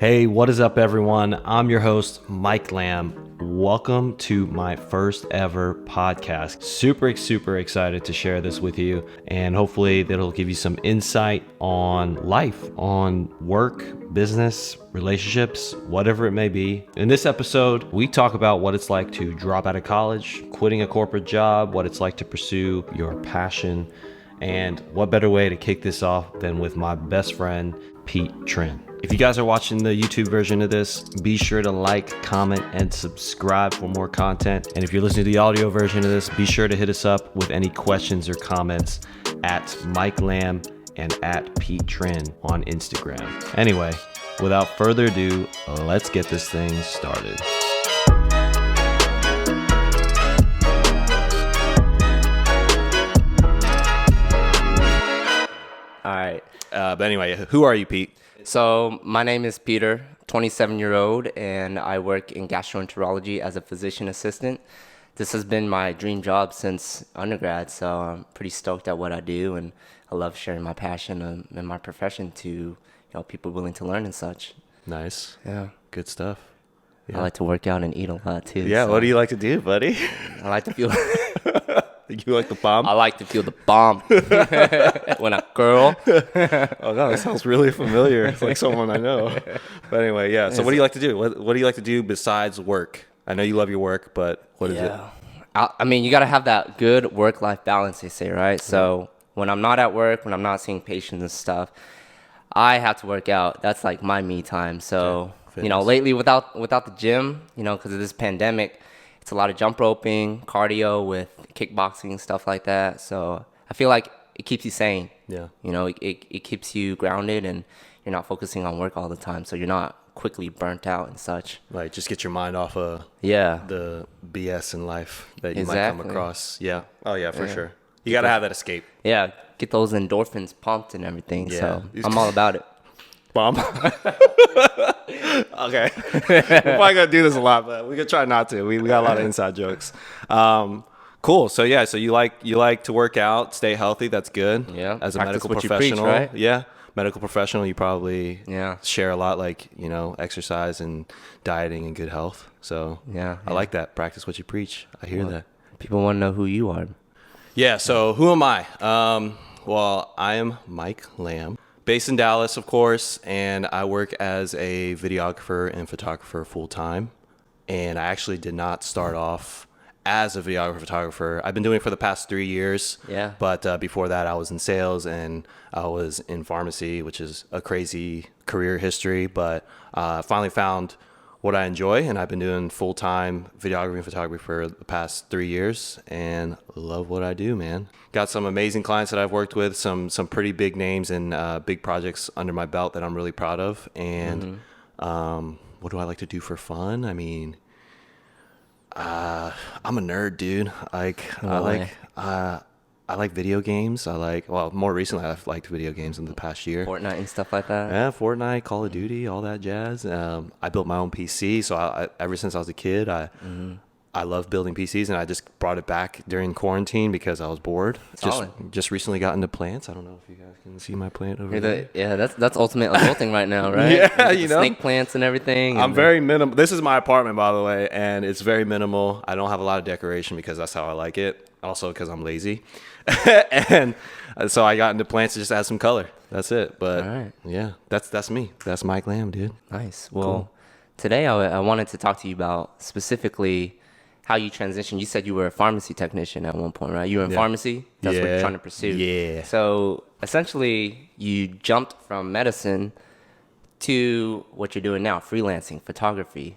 Hey, what is up, everyone? I'm your host, Mike Lamb. Welcome to my first ever podcast. Super excited to share this with you, and hopefully that'll give you some insight on life, on work, business, relationships, whatever it may be. In this episode, we talk about what it's like to drop out of college, quitting a corporate job, what it's like to pursue your passion, and what better way to kick this off than with my best friend, Pete Trinh. If you guys are watching the YouTube version of this, be sure to like, comment, and subscribe for more content. And if you're listening to the audio version of this, be sure to hit us up with any questions or comments at Mike Lamb and at Pete Trinh on Instagram. Anyway, without further ado, let's get this thing started. All right. But anyway, who are you, Pete? So my name is Peter, 27-year-old, and I work in gastroenterology as a physician assistant. This has been my dream job since undergrad, so I'm pretty stoked at what I do, and I love sharing my passion and my profession to people willing to learn and such. Nice. Yeah. Good stuff. Yeah. I like to work out and eat a lot too. Yeah, so what do you like to do, buddy? I like to feel. You like the bomb? I like to feel the bomb when I curl. Oh god, that sounds really familiar. It's like someone I know. But anyway, yeah. So what do you like to do? What do you like to do besides work? I know you love your work, but what is it? I mean, you got to have that good work-life balance, they say, right? So when I'm not at work, when I'm not seeing patients and stuff, I have to work out. That's like my me time. So, lately without the gym, because of this pandemic, it's a lot of jump roping, cardio with kickboxing, stuff like that. So I feel like it keeps you sane. Yeah. It keeps you grounded, and you're not focusing on work all the time. So you're not quickly burnt out and such. Right. Just get your mind off of the BS in life that you might come across. Yeah. Oh yeah, for sure. You got to have that escape. Yeah. Get those endorphins pumped and everything. Yeah. So I'm all about it. Bomb. Okay. We're probably gonna do this a lot, but we could try not to. We got a lot of inside jokes. Cool. So yeah, so you like to work out, stay healthy. That's good. Yeah. As a Practice medical what professional, you preach, right? Yeah. Medical professional, you probably Yeah. share a lot, like exercise and dieting and good health. So Yeah. I like that. Practice what you preach. I hear that. People want to know who you are. Yeah. So who am I? Well, I am Mike Lamb. Based in Dallas, of course, and I work as a videographer and photographer full time. And I actually did not start off as a videographer photographer. I've been doing it for the past 3 years. Yeah. But before that, I was in sales and I was in pharmacy, which is a crazy career history. But I finally found what I enjoy, and I've been doing full-time videography and photography for the past 3 years, and love what I do, man. Got some amazing clients that I've worked with, some pretty big names and big projects under my belt that I'm really proud of. And what do I like to do for fun? I mean, I'm a nerd, dude. I like video games. More recently, I've liked video games in the past year. Fortnite and stuff like that. Yeah, Fortnite, Call of Duty, all that jazz. I built my own PC, so I ever since I was a kid, I love building PCs, and I just brought it back during quarantine because I was bored. Just recently got into plants. I don't know if you guys can see my plant over there. Yeah, that's ultimate adulting right now, right? Yeah, snake plants and everything. I'm very minimal. This is my apartment, by the way, and it's very minimal. I don't have a lot of decoration because that's how I like it. Also because I'm lazy. And so I got into plants to just add some color. That's it. But yeah, that's me. That's Mike Lamb, dude. Nice. Well, Today I wanted to talk to you about specifically how you transitioned. You said you were a pharmacy technician at one point, right? You were in pharmacy. That's what you're trying to pursue. Yeah. So essentially, you jumped from medicine to what you're doing now, freelancing, photography,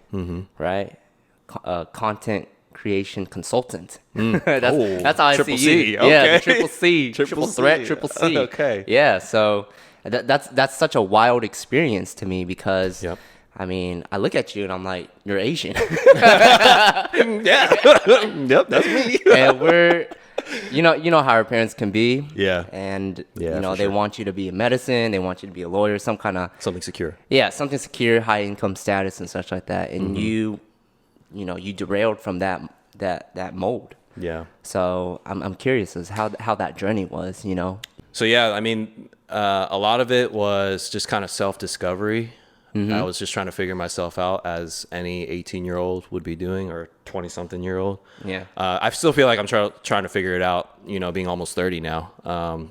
right? Content creation consultant. That's how I see you. Okay. Yeah, the triple C, triple threat, triple C. Okay. Yeah, so that's such a wild experience to me because I mean, I look at you and I'm like, you're Asian. Yeah. Yep, that's me. And we're you know how our parents can be. Yeah. And they want you to be in medicine, they want you to be a lawyer, something secure. Yeah, something secure, high income status and such like that. And you derailed from that mold. Yeah. So I'm curious as how that journey was, So yeah, I mean, a lot of it was just kind of self-discovery. I was just trying to figure myself out, as any 18-year-old would be doing, or 20-something-year-old. Yeah. I still feel like I'm trying to figure it out, being almost 30 now.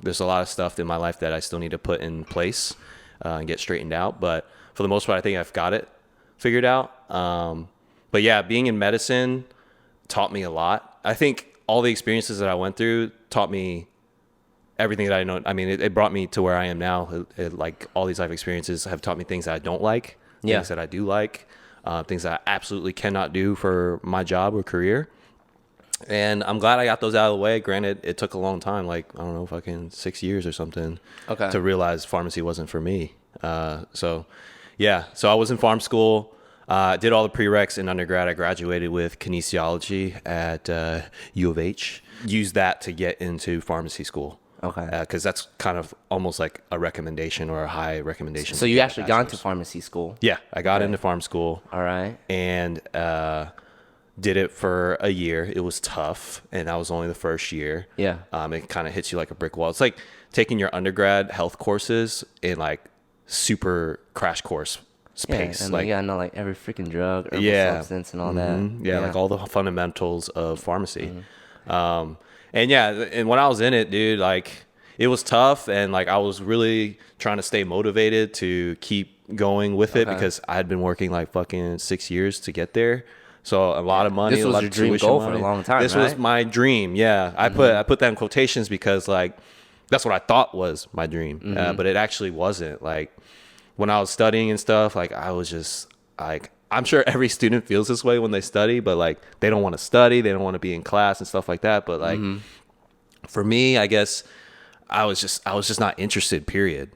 There's a lot of stuff in my life that I still need to put in place and get straightened out. But for the most part, I think I've got it figured out. But yeah, being in medicine taught me a lot. I think all the experiences that I went through taught me everything that I know. I mean, it brought me to where I am now. Like, all these life experiences have taught me things that I don't like, things that I do like, things that I absolutely cannot do for my job or career. And I'm glad I got those out of the way. Granted, it took a long time, like, I don't know, fucking 6 years or something, to realize pharmacy wasn't for me. So I was in pharm school. Did all the prereqs in undergrad. I graduated with kinesiology at U of H. Used that to get into pharmacy school. Okay. Because that's kind of almost like a recommendation, or a high recommendation. So you actually got into pharmacy school? Yeah, I got into pharm school. All right. And did it for a year. It was tough, and that was only the first year. Yeah. It kind of hits you like a brick wall. It's like taking your undergrad health courses in like super crash course space. And like, you gotta know like every freaking drug, herbal substance, and all that. Yeah, like all the fundamentals of pharmacy. And when I was in it, dude, like, it was tough, and like I was really trying to stay motivated to keep going with it, because I had been working like fucking 6 years to get there. So a lot of money. This was a lot your of dream goal for a long time. This was my dream. Yeah, I put that in quotations because like that's what I thought was my dream, but it actually wasn't. Like, when I was studying and stuff, like, I was just like, I'm sure every student feels this way when they study, but like they don't want to study, they don't want to be in class and stuff like that. But like for me, I guess I was just not interested. Period.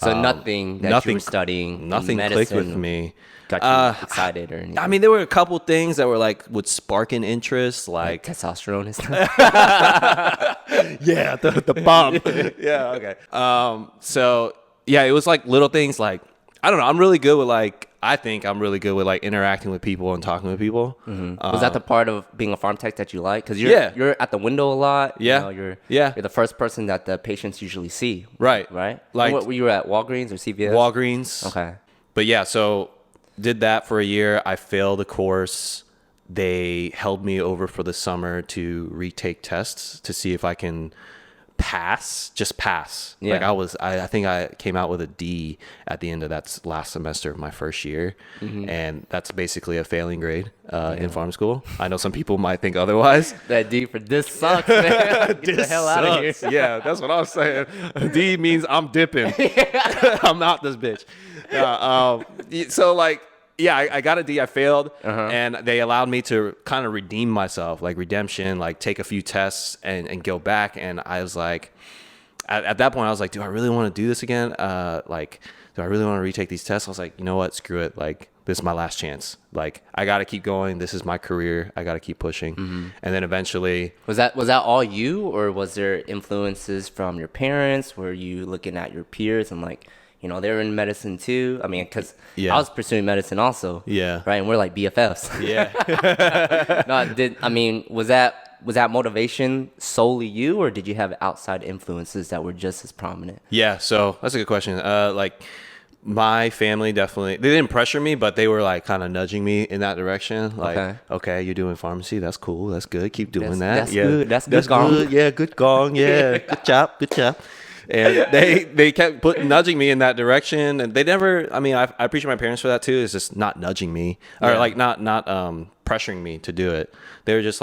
So nothing that you were studying, nothing clicked with me. Got you excited or anything? I mean, there were a couple things that were like would spark an interest, like testosterone and stuff. Yeah, the bump. Yeah, okay. So yeah, it was like little things, like, I don't know. I think I'm really good with like interacting with people and talking with people. Was that the part of being a farm tech that you like? Because you're at the window a lot. Yeah. You're Yeah. the first person that the patients usually see. Right. Right. Like, what, were you at Walgreens or CVS? Walgreens. Okay. But yeah, so did that for a year. I failed the course. They held me over for the summer to retake tests to see if I can pass. Yeah. Like, I think I came out with a D at the end of that last semester of my first year. And that's basically a failing grade in farm school. I know some people might think otherwise. That D for this sucks, man. Get the hell out of here. Yeah, that's what I was saying. D means I'm dipping. I'm not this bitch. So like, yeah, I got a D. I failed, and they allowed me to kind of redeem myself, like redemption, like take a few tests and go back. And I was like, at that point, I was like, do I really want to do this again? Like, do I really want to retake these tests? I was like, you know what? Screw it. Like, this is my last chance. Like, I got to keep going. This is my career. I got to keep pushing. And then eventually, was that all you, or was there influences from your parents? Were you looking at your peers and like, you know, they were in medicine too? I mean, because I was pursuing medicine also. Yeah. Right, and we're like BFFs. Yeah. Was that motivation solely you, or did you have outside influences that were just as prominent? Yeah, so that's a good question. Like, my family definitely, they didn't pressure me, but they were like kind of nudging me in that direction. Like, okay, you're doing pharmacy. That's cool. That's good. Keep doing that. That's good. That's good gong. Good. Yeah, good gong. Yeah, good job. Good job. And they kept nudging me in that direction, and they never. I mean, I appreciate my parents for that too. It's just not nudging me, or like not pressuring me to do it. They were just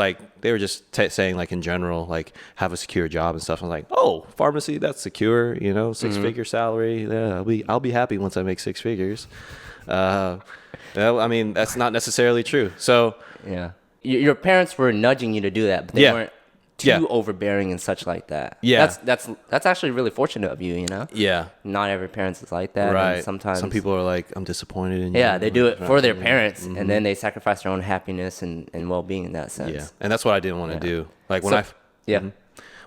saying like in general, like, have a secure job and stuff. I'm like, oh, pharmacy, that's secure. You know, 6-figure salary. Yeah, I'll be happy once I make 6 figures. I mean, that's not necessarily true. So yeah, your parents were nudging you to do that, but they weren't too overbearing and such like that. Yeah, that's actually really fortunate of you, you know. Yeah, not every parent is like that. Right. And sometimes some people are like, I'm disappointed in you. Yeah, they do it for their parents, and then they sacrifice their own happiness and well-being in that sense. Yeah, and that's what I didn't want to do. Like when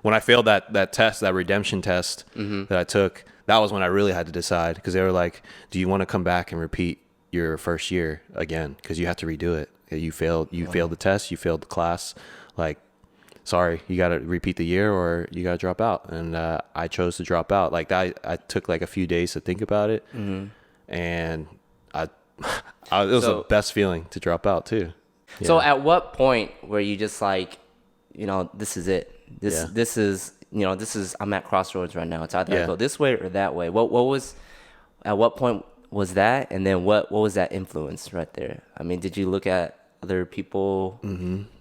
when I failed that test, that redemption test that I took, that was when I really had to decide, because they were like, do you want to come back and repeat your first year again? Because you have to redo it. You failed the test, you failed the class. Like, sorry, you got to repeat the year or you got to drop out. And I chose to drop out. Like, I took like a few days to think about it. And I it was the best feeling to drop out too. Yeah. So at what point were you just like, this is it? This is, I'm at crossroads right now. It's either I go this way or that way. At what point was that? And then what was that influence right there? I mean, did you look at other people,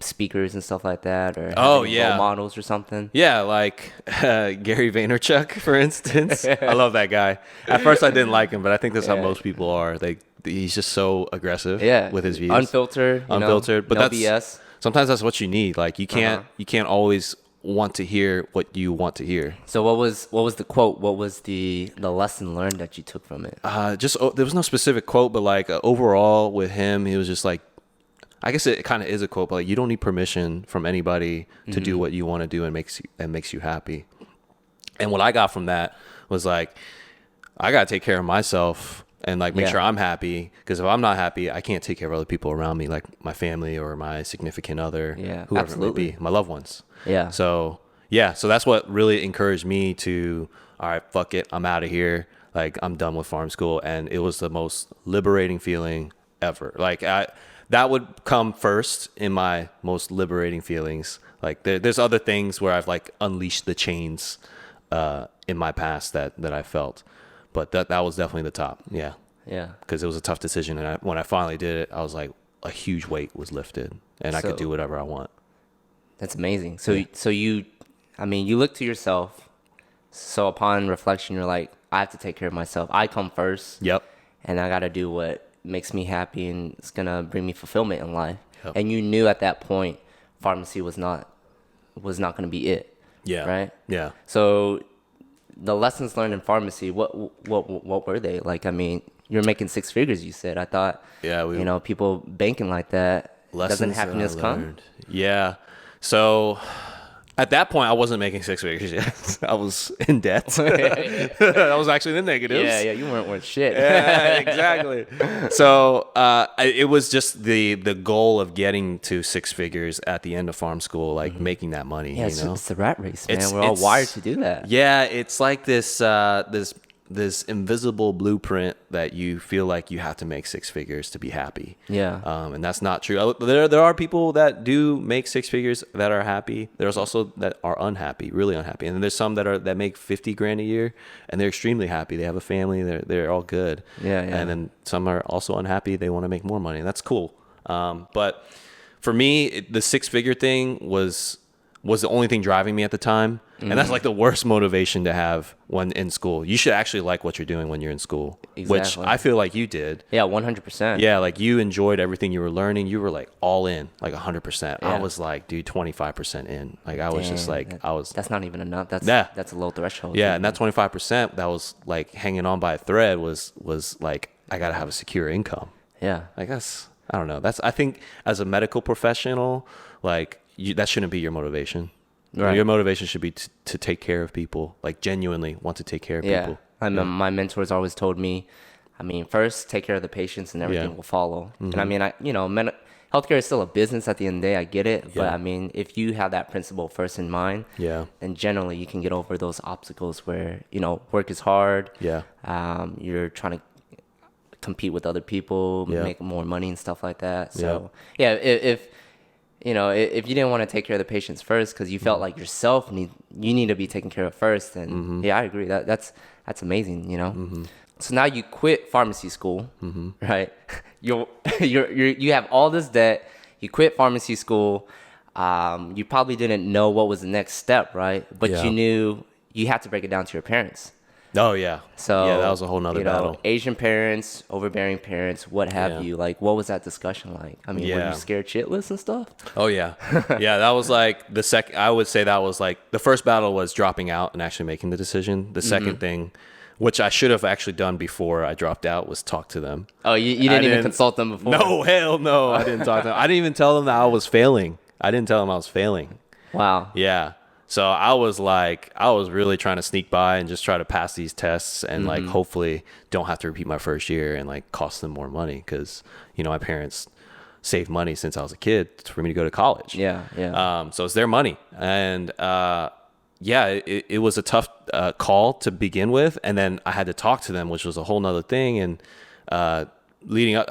speakers and stuff like that, or role models or something? Yeah, like Gary Vaynerchuk, for instance. I love that guy. At first, I didn't like him, but I think that's how most people are. He's just so aggressive with his views, unfiltered, but no BS. Sometimes that's what you need. Like you can't always want to hear what you want to hear. So what was the quote? What was the lesson learned that you took from it? There was no specific quote, but like overall with him, he was just like, I guess it kind of is a quote, but like you don't need permission from anybody to do what you want to do and makes you happy. And what I got from that was like, I gotta take care of myself and like make sure I'm happy, because if I'm not happy, I can't take care of other people around me, like my family or my significant other, whoever it may be, my loved ones. Yeah. So that's what really encouraged me to, all right, fuck it, I'm out of here. Like I'm done with farm school, and it was the most liberating feeling ever. Like that would come first in my most liberating feelings. Like there's other things where I've like unleashed the chains in my past that I felt. But that was definitely the top. Yeah. Yeah. Because it was a tough decision. And when I finally did it, I was like, a huge weight was lifted and I could do whatever I want. That's amazing. So you look to yourself. So upon reflection, you're like, I have to take care of myself. I come first. Yep. And I got to do what makes me happy and it's going to bring me fulfillment in life. Yep. And you knew at that point, pharmacy was not going to be it. Yeah. Right? Yeah. So the lessons learned in pharmacy, what were they? Like, I mean, you're making six figures, you said. I thought, people banking like that, doesn't happiness come? Yeah. So at that point, I wasn't making six figures yet. I was in debt. I was actually in the negatives. Yeah, you weren't worth shit. Yeah, exactly. So it was just the goal of getting to six figures at the end of farm school, like making that money. Yeah, it's the rat race, man. We're all wired to do that. Yeah, it's like this invisible blueprint that you feel like you have to make six figures to be happy. Yeah. And that's not true. There are people that do make six figures that are happy. There's also that are unhappy, really unhappy. And then there's some that make 50 grand a year and they're extremely happy. They have a family. They're all good. Yeah. And then some are also unhappy. They want to make more money. That's cool. But for me, the six figure thing was the only thing driving me at the time. And that's like the worst motivation to have when in school. You should actually like what you're doing when you're in school, which I feel like you did. Yeah, 100%. Yeah, like you enjoyed everything you were learning. You were like all in, like 100%. Yeah. I was like, dude, 25% in. Like I was just like, That's not even enough. That's a low threshold. Yeah, and that 25% that was like hanging on by a thread was like, I got to have a secure income. Yeah. I guess, I don't know. I think as a medical professional, like that shouldn't be your motivation. Right. Your motivation should be to take care of people, like genuinely want to take care of people. My mentors always told me, first take care of the patients and everything will follow. And healthcare is still a business at the end of the day. I get it. But if you have that principle first in mind, then generally you can get over those obstacles where, work is hard. Yeah. You're trying to compete with other people, make more money and stuff like that. So if you didn't want to take care of the patients first because you felt like yourself you need to be taken care of first, then I agree. That's amazing, So now you quit pharmacy school, right? You have all this debt. You quit pharmacy school. You probably didn't know what was the next step, right? But you knew you had to break it down to your parents. Oh yeah. So that was a whole nother battle. Asian parents, overbearing parents, what have you? Like, what was that discussion like? Were you scared shitless and stuff? Oh yeah, yeah. That was like the second. I would say that was like the first battle was dropping out and actually making the decision. The second thing, which I should have actually done before I dropped out, was talk to them. Oh, you didn't even consult them before? No, hell no. I didn't talk to them. I didn't even tell them that I was failing. I didn't tell them I was failing. Wow. Yeah. So I was really trying to sneak by and just try to pass these tests and like hopefully don't have to repeat my first year and like cost them more money because my parents saved money since I was a kid for me to go to college. Yeah. So it's their money, and it was a tough call to begin with, and then I had to talk to them, which was a whole nother thing, and leading up,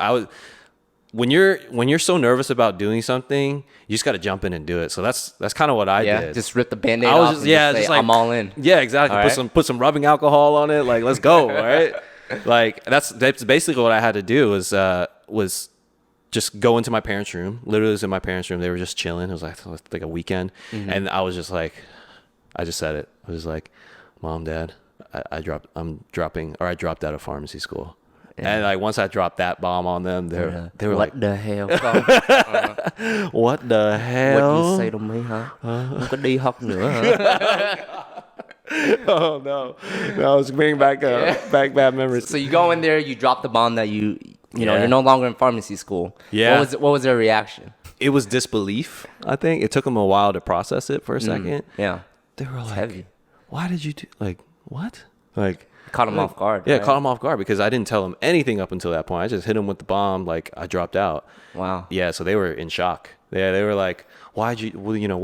when you're so nervous about doing something, you just got to jump in and do it. So that's kind of what I did. Just rip the Band-Aid off and just say, like, I'm all in. Yeah, exactly. Right. Put some rubbing alcohol on it. Like, let's go. All right. Like that's basically what I had to do was just go into my parents' room. Literally, it was in my parents' room. They were just chilling. It was like a weekend, and I was just like, I just said it. I was like, Mom, Dad, I dropped out of pharmacy school. Yeah. And like once I dropped that bomb on them, they were what like, the hell? What the hell? What you say to me, huh? Không có đi học nữa, hả? Oh no, I was bringing back bad memories. So you go in there, you drop the bomb that you know, you're no longer in pharmacy school. Yeah. What was their reaction? It was disbelief. I think it took them a while to process it for a second. Yeah. They were like, heavy. Why did you do, like, what? Like, caught them off guard. Yeah, right? caught them off guard because I didn't tell them anything up until that point. I just hit them with the bomb, like I dropped out. Wow. Yeah, so they were in shock. Yeah, they were like, what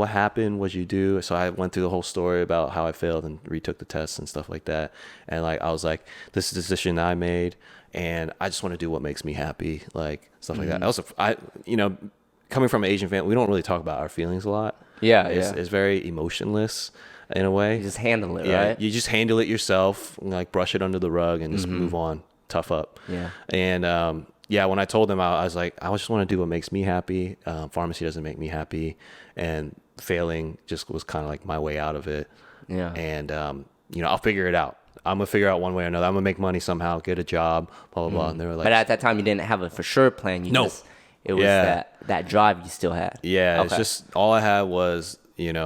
happened? What'd you do? So I went through the whole story about how I failed and retook the tests and stuff like that. And like, I was like, this is a decision I made and I just want to do what makes me happy, like stuff like that. Also, coming from an Asian family, we don't really talk about our feelings a lot. Yeah, It's very emotionless in a way. You just handle it, Yeah, right? you just handle it yourself, like brush it under the rug and just move on, tough up. Yeah. And when I told them, I was like, I just want to do what makes me happy. Pharmacy doesn't make me happy, and failing just was kind of like my way out of it. Yeah. And I'll figure it out. I'm gonna figure out one way or another. I'm gonna make money somehow, get a job, blah blah blah. And they were like, but at that time, you didn't have a for sure plan. It was that drive you still had. Yeah, It's just all I had was debt.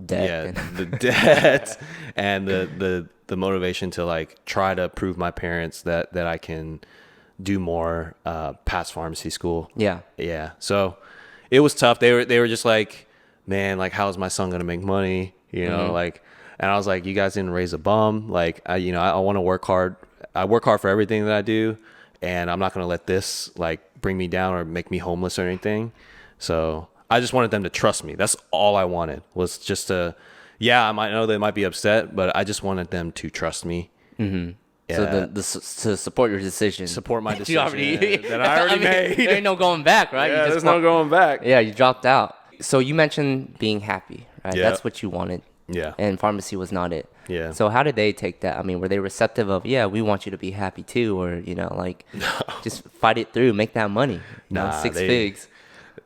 Yeah, the debt and the motivation to like try to prove my parents that I can do more past pharmacy school. Yeah. So it was tough. They were just like, man, like how is my son gonna make money? Like, and I was like, you guys didn't raise a bum. Like I want to work hard. I work hard for everything that I do, and I'm not gonna let this like bring me down or make me homeless or anything. So I just wanted them to trust me. That's all I wanted, was just to, I might know they might be upset, but I just wanted them to trust me. Mm-hmm. Yeah. So to support your decision. Support my decision that I already made. There ain't no going back, right? Yeah, there's no going back. Yeah, you dropped out. So you mentioned being happy, right? Yeah. That's what you wanted. Yeah. And pharmacy was not it. Yeah. So how did they take that? I mean, were they receptive of, we want you to be happy too, or just fight it through, make that money? Six figs.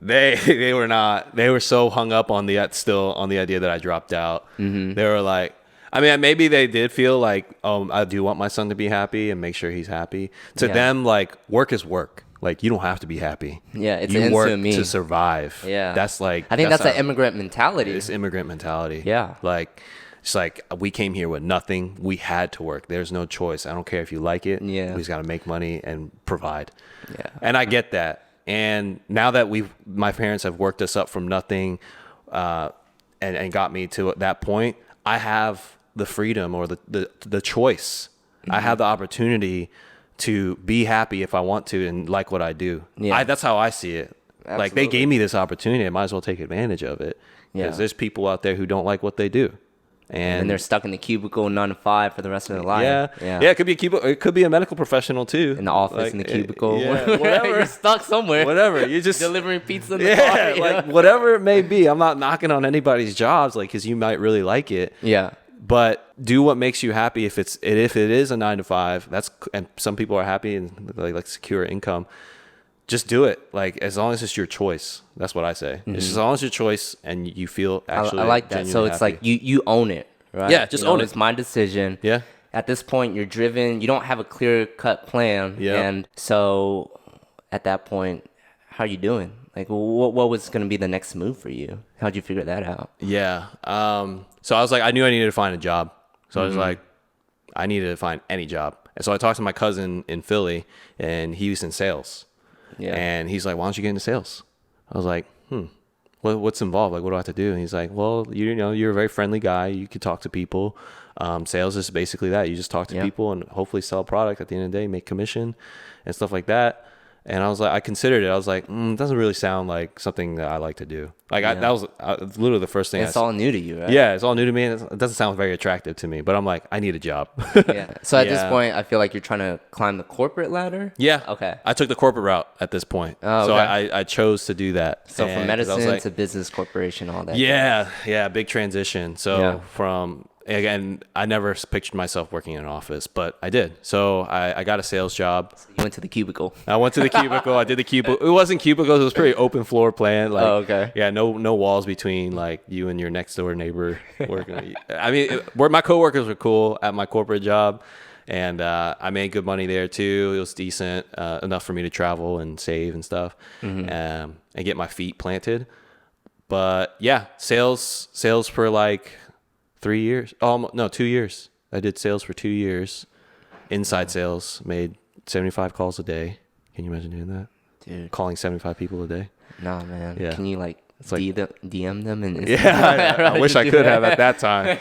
They were not. They were so hung up on the idea that I dropped out. Mm-hmm. They were like, I mean, maybe they did feel like, I do want my son to be happy and make sure he's happy. To them, like, work is work. Like, you don't have to be happy. Yeah, it's you work me to survive. Yeah, that's like. I think that's an immigrant mentality. It's immigrant mentality. Yeah, like. It's like we came here with nothing. We had to work. There's no choice. I don't care if you like it. Yeah. We just got to make money and provide. Yeah. And I get that. And now that my parents have worked us up from nothing and got me to that point, I have the freedom or the choice. Mm-hmm. I have the opportunity to be happy if I want to and like what I do. Yeah. That's how I see it. Absolutely. Like they gave me this opportunity. I might as well take advantage of it. Because there's people out there who don't like what they do. And they're stuck in the cubicle 9 to 5 for the rest of their life. Yeah. It could be a cubicle. It could be a medical professional too. In the office, in the cubicle. Whatever. You're stuck somewhere. Whatever. You just delivering pizza in the car. Like whatever it may be. I'm not knocking on anybody's jobs, like, because you might really like it. Yeah. But do what makes you happy. If it is a 9 to 5, and some people are happy and like secure income. Just do it. Like, as long as it's your choice. That's what I say. Mm-hmm. It's as long as your choice and you feel actually I like that. So it's happy. like you own it, right? Yeah, just own it. It's my decision. Yeah. At this point, you're driven. You don't have a clear-cut plan. Yeah. And so at that point, how are you doing? Like, what was going to be the next move for you? How'd you figure that out? Yeah. So I was like, I knew I needed to find a job. So I was like, I needed to find any job. And so I talked to my cousin in Philly, and he was in sales. Yeah. And he's like, why don't you get into sales? I was like, what's involved? Like, what do I have to do? And he's like, well, you're a very friendly guy. You can talk to people. Sales is basically that. You just talk to people and hopefully sell a product at the end of the day, make commission and stuff like that. And I was like, I considered it. I was like, it doesn't really sound like something that I like to do. Like that was literally the first thing. It's all new to you, right? Yeah, it's all new to me. And it doesn't sound very attractive to me. But I'm like, I need a job. Yeah. So at this point, I feel like you're trying to climb the corporate ladder. Yeah. Okay. I took the corporate route at this point. Oh, So okay. I chose to do that. So And from 'cause I was medicine like, to business corporation, all that. yeah, big transition. So Yeah. from, again, I never pictured myself working in an office, but I did. So I got a sales job. You went to the cubicle. I went to the cubicle. I did the cubicle. It wasn't cubicles. It was pretty open floor plan. Like, okay. Yeah, no walls between like you and your next door neighbor working. I mean, where my coworkers were cool at my corporate job, and I made good money there too. It was decent, enough for me to travel and save and stuff, and get my feet planted. But yeah, sales for like 3 years. Oh no, 2 years. I did sales for 2 years. Inside sales, made 75 calls a day. Can you imagine doing that? Dude. Calling 75 people a day. Nah, man. Yeah. Can you like like- DM them and Yeah, I wish I could have at that time.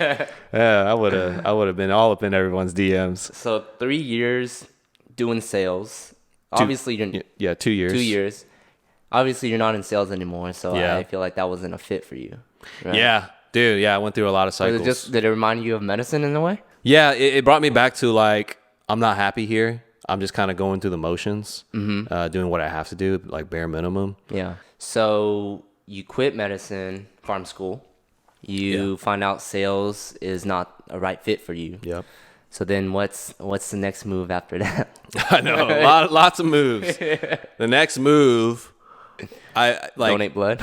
Yeah, I would have been all up in everyone's DMs. So 3 years doing sales. Obviously, you're 2 years. 2 years. Obviously, you're not in sales anymore, so Yeah. I feel like that wasn't a fit for you. Right? Yeah, dude. Yeah, I went through a lot of Or cycles. did it remind you of medicine in a way? Yeah, it brought me back to like, I'm not happy here. I'm just kind of going through the motions, doing what I have to do, like bare minimum. Yeah. So you quit medicine, farm school. You find out sales is not a right fit for you. Yep. So then what's the next move after that? I know, lots of moves. The next move, I like Donate blood.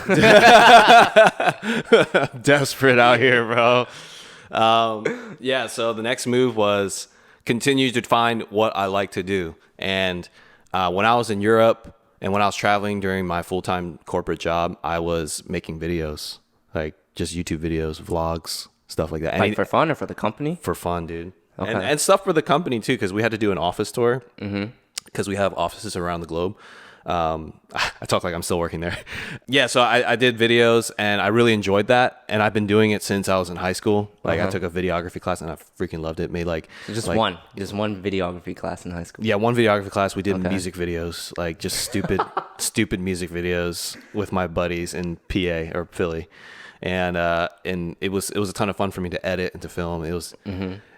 desperate out here, bro. Yeah, so the next move was continue to find what I like to do. And when I was in Europe and when I was traveling during my full-time corporate job, I was making videos, like just YouTube videos, vlogs, stuff like that. Like for fun or for the company? For fun, dude. Okay. And stuff for the company too, because we had to do an office tour because we have offices around the globe. I talk like I'm still working there. Yeah, so I did videos and I really enjoyed that, and I've been doing it since I was in high school. Like I took a videography class and I freaking loved it. Made like So just like, one videography class in high school. Yeah, one videography class. We did music videos, like just stupid music videos with my buddies in PA or Philly. And it was a ton of fun for me to edit and to film. It was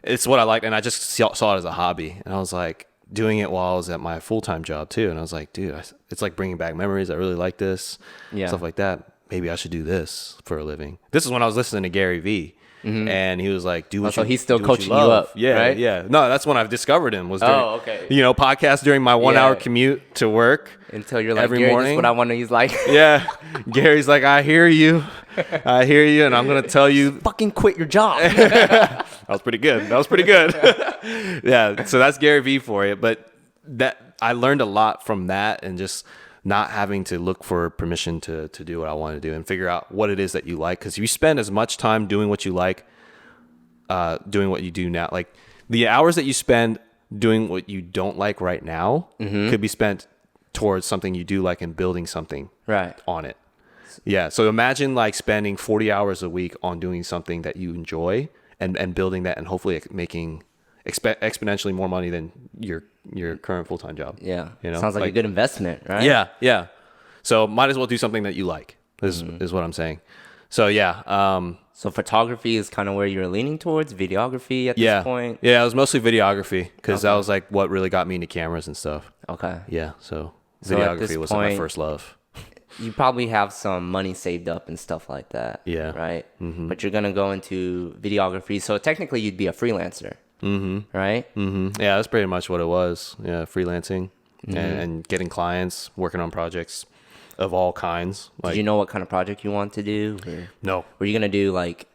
it's what I liked, and I just saw it as a hobby. And I was like doing it while I was at my full-time job too. And I was like, dude, it's like bringing back memories. I really like this, stuff like that. Maybe I should do this for a living. This is when I was listening to Gary Vee. And he was like, "Do what so you." he's still do what coaching love. you up, yeah, right? yeah. No, that's when I've discovered him. Was during, okay. Podcast during my 1 hour commute to work. Until you're like, every Gary, morning. this is what I want to use like. Yeah, Gary's like, I hear you, and I'm gonna tell you. Fucking quit your job. That was pretty good. Yeah, so that's Gary Vee for you. But that I learned a lot from that, and just not having to look for permission to do what I want to do and figure out what it is that you like. Because you spend as much time doing what you like, doing what you do now, like the hours that you spend doing what you don't like right now could be spent towards something you do like and building something Right. on it. Yeah. So imagine like spending 40 hours a week on doing something that you enjoy and building that and hopefully making exponentially more money than your current full-time job. Yeah. You know? Sounds like a good investment, right? Yeah. Yeah. So might as well do something that you like is what I'm saying. So yeah. So photography is kind of where you're leaning towards, videography at this point. Yeah. It was mostly videography because that was like what really got me into cameras and stuff. Okay. Yeah. So So at this videography was like my point- first love. You probably have some money saved up and stuff like that. Yeah. Right? But you're going to go into videography. So technically you'd be a freelancer. Right? Yeah, that's pretty much what it was. Yeah, freelancing and getting clients, working on projects of all kinds. Like, Did you know what kind of project you want to do? Or no, were you going to do like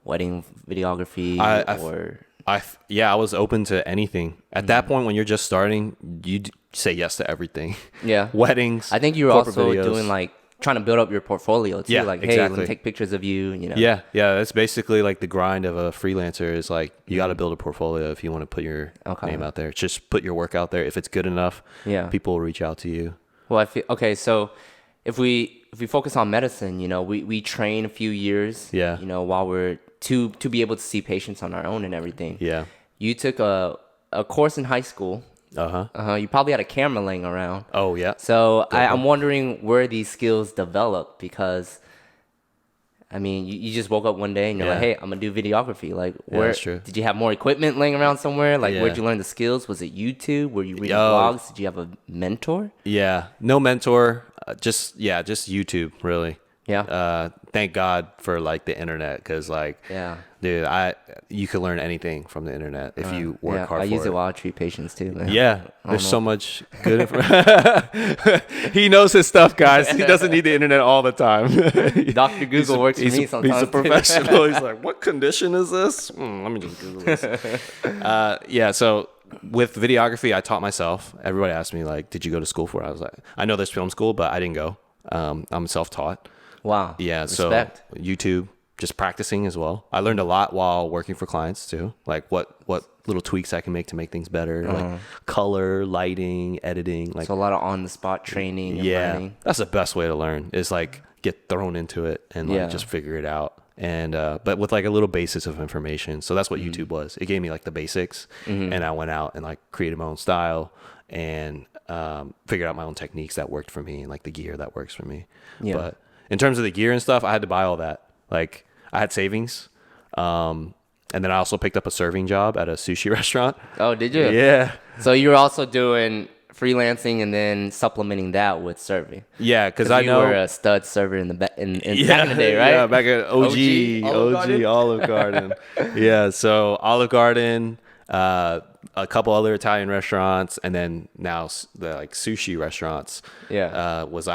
wedding videography or... I was open to anything. At that point, when you're just starting, you say yes to everything. Yeah. Weddings. I think you were corporate also videos. doing like trying to build up your portfolio too. Yeah, Like, hey, let exactly. me take pictures of you, you know. Yeah. That's basically like the grind of a freelancer is like you got to build a portfolio if you want to put your name out there. Just put your work out there. If it's good enough, people will reach out to you. Well, I feel okay. So if we focus on medicine, you know, we train a few years. Yeah. You know, while we're to be able to see patients on our own and everything. Yeah. You took a course in high school You probably had a camera laying around. Oh yeah. So I'm wondering where these skills develop, because I mean, you just woke up one day and you're like, hey, I'm gonna do videography. Like, where that's true. did you have more equipment laying around somewhere? Like, where'd you learn the skills? Was it YouTube? Were you reading blogs? Did you have a mentor? Yeah, no mentor. Just YouTube, really. Yeah. Thank God for like the internet, because like, dude, you can learn anything from the internet if you work hard for it. I use it while I treat patients too, man. Yeah, there's so much good information. He knows his stuff, guys. He doesn't need the internet all the time. Dr. Google works for me sometimes. He's a professional. He's like, what condition is this? Let me just Google this. So with videography, I taught myself. Everybody asked me, like, did you go to school for it? I was like, I know there's film school, but I didn't go. I'm self-taught. Wow. Yeah. Respect. So YouTube, just practicing as well. I learned a lot while working for clients too. Like what little tweaks I can make to make things better, like color, lighting, editing. Like, so a lot of on the spot training and learning. That's the best way to learn, is like get thrown into it and like just figure it out. And but with like a little basis of information. So that's what YouTube was. It gave me like the basics, and I went out and like created my own style and figured out my own techniques that worked for me and like the gear that works for me. Yeah. But in terms of the gear and stuff, I had to buy all that. Like, I had savings. And then I also picked up a serving job at a sushi restaurant. Oh, did you? Yeah. So you were also doing freelancing and then supplementing that with serving. Yeah, because I know you were a stud server in back in the day, right? Yeah, back at OG Olive Garden. Yeah, so Olive Garden, a couple other Italian restaurants, and then now the like sushi restaurants. Yeah, was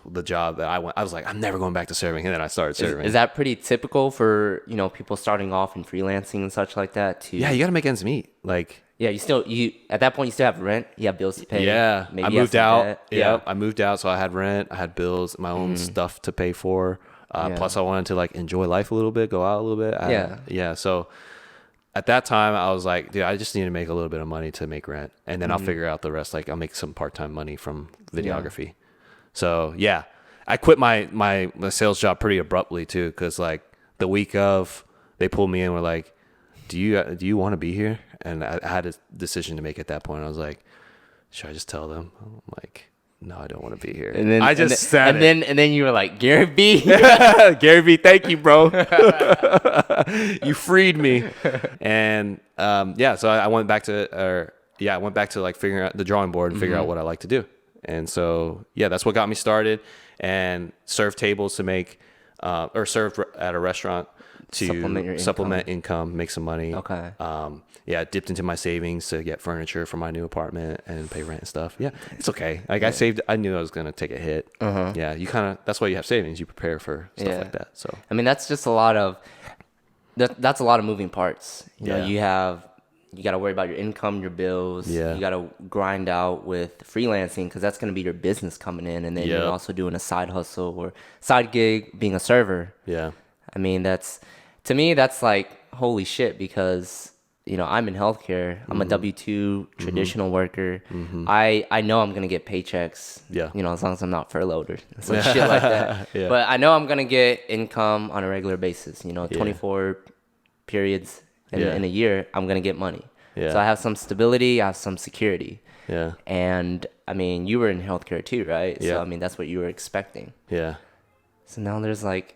the job that I went. I was like, I'm never going back to serving, and then I started serving. Is that pretty typical for people starting off in freelancing and such like that? Yeah, you got to make ends meet. Like, yeah, you at that point you still have rent, you have bills to pay. Yeah, maybe I moved out. Yeah, I moved out, so I had rent, I had bills, my own stuff to pay for. Plus, I wanted to like enjoy life a little bit, go out a little bit. Yeah. So at that time, I was like, dude, I just need to make a little bit of money to make rent, and then I'll figure out the rest. Like, I'll make some part-time money from videography. So yeah, I quit my sales job pretty abruptly too, because like the week of, they pulled me in, were like, do you want to be here? And I had a decision to make at that point. I was like, should I just tell them? I'm like, no, I don't want to be here. And then I just said it. And then you were like, Gary B. Gary B, thank you, bro. You freed me. And so I went back to like figuring out the drawing board and figure out what I like to do. And so that's what got me started, and served tables to make or served at a restaurant to supplement income, make some money. Okay. Dipped into my savings to get furniture for my new apartment and pay rent and stuff. Yeah, it's okay. Like I saved, I knew I was gonna take a hit. Yeah, you kind of, that's why you have savings. You prepare for stuff like that. So I mean, that's just a lot of that's a lot of moving parts. You know, you got to worry about your income, your bills. Yeah. You got to grind out with freelancing, because that's going to be your business coming in, and then you're also doing a side hustle or side gig, being a server. Yeah. I mean, to me, that's like, holy shit, because, I'm in healthcare. I'm a W-2 traditional worker. I know I'm going to get paychecks, as long as I'm not furloughed or some shit like that. But I know I'm going to get income on a regular basis, 24 periods in a year, I'm going to get money. So I have some stability, I have some security. Yeah. And I mean, you were in healthcare too, right? Yeah. So I mean, that's what you were expecting. Yeah. So now there's like,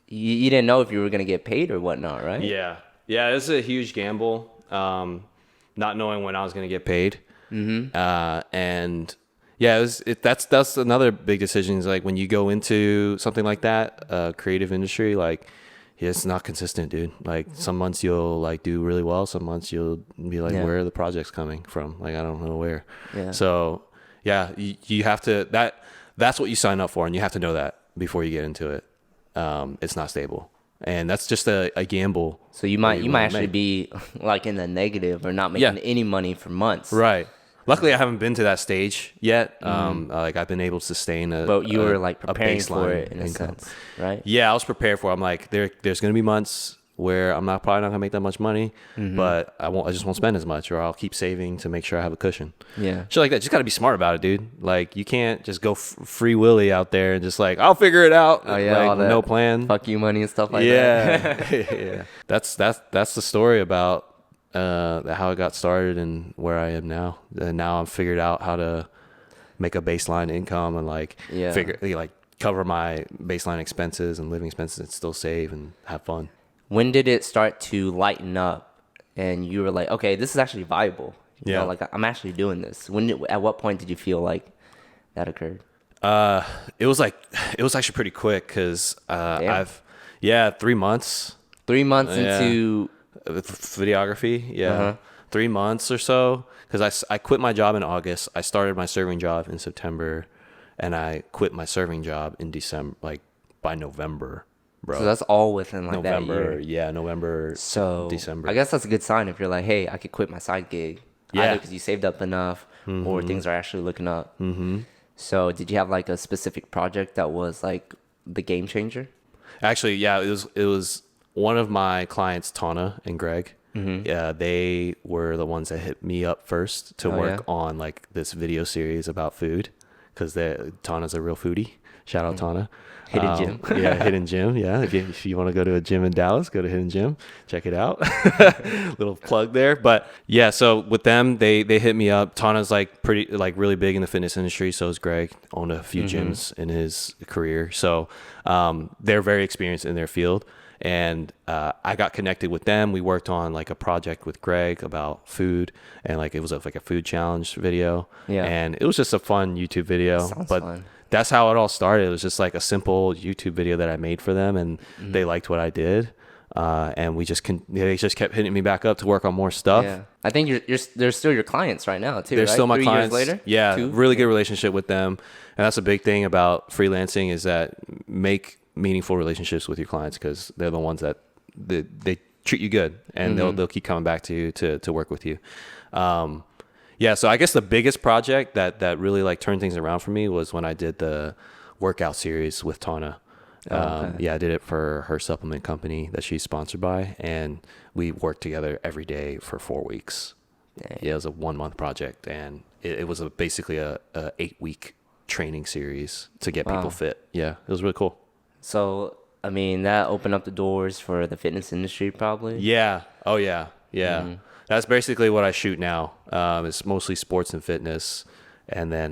you didn't know if you were going to get paid or whatnot, right? Yeah. Yeah, it's a huge gamble, not knowing when I was going to get paid. And yeah, that's another big decision, is like when you go into something like that, creative industry, like, it's not consistent, dude. Like, some months you'll like do really well, some months you'll be like, where are the projects coming from? Like, I don't know where. Yeah. So yeah, you have to, that's what you sign up for, and you have to know that before you get into it. It's not stable, and that's just a gamble. So you might actually be like in the negative, or not making any money for months. Right. Luckily, I haven't been to that stage yet. Like, I've been able to sustain but you were like preparing for it in a sense, right? Yeah, I was prepared for it. I'm like, there's going to be months where I'm probably not going to make that much money, but I just won't spend as much, or I'll keep saving to make sure I have a cushion. Yeah. Shit like that. Just got to be smart about it, dude. Like, you can't just go free willy out there and just like, I'll figure it out. Oh yeah, like, no plan. Fuck you money and stuff like that. Yeah. That's the story about how it got started and where I am now. And now I've figured out how to make a baseline income and like cover my baseline expenses and living expenses and still save and have fun. When did it start to lighten up and you were like, okay, this is actually viable? You know, like I'm actually doing this. At what point did you feel like that occurred? It was actually pretty quick because 3 months. 3 months into videography. 3 months or so, because I quit my job in August. I started my serving job in September, and I quit my serving job in December, like by November, bro. So that's all within like November, that year. November. So December. I guess that's a good sign if you're like, hey, I could quit my side gig, either because you saved up enough or things are actually looking up. So did you have like a specific project that was like the game changer? Actually, yeah, it was one of my clients, Tana and Greg. Yeah, they were the ones that hit me up first to work on like this video series about food, because Tana's a real foodie. Shout out Tana. Hidden Gym. Hidden Gym. Yeah, if you want to go to a gym in Dallas, go to Hidden Gym. Check it out. Little plug there. But yeah, so with them, they hit me up. Tana's like really big in the fitness industry. So is Greg. Owned a few gyms in his career. So they're very experienced in their field. And I got connected with them. We worked on like a project with Greg about food, and like it was like a food challenge video. Yeah. And it was just a fun YouTube video. Sounds fun. That's how it all started. It was just like a simple YouTube video that I made for them, and they liked what I did. And they just kept hitting me back up to work on more stuff. Yeah. I think they're still your clients right now too. They're still my 3 clients. years later. Yeah. Really good relationship with them. And that's a big thing about freelancing, is that make meaningful relationships with your clients, because they're the ones that they treat you good, and they'll keep coming back to you to work with you. So I guess the biggest project that really like turned things around for me was when I did the workout series with Tana. I did it for her supplement company that she's sponsored by, and we worked together every day for 4 weeks. Dang. Yeah, it was a 1 month project, and it was basically a 8-week training series to get people fit. Yeah, it was really cool. So, I mean, that opened up the doors for the fitness industry probably? Yeah. Oh, yeah. Yeah. That's basically what I shoot now. It's mostly sports and fitness. And then...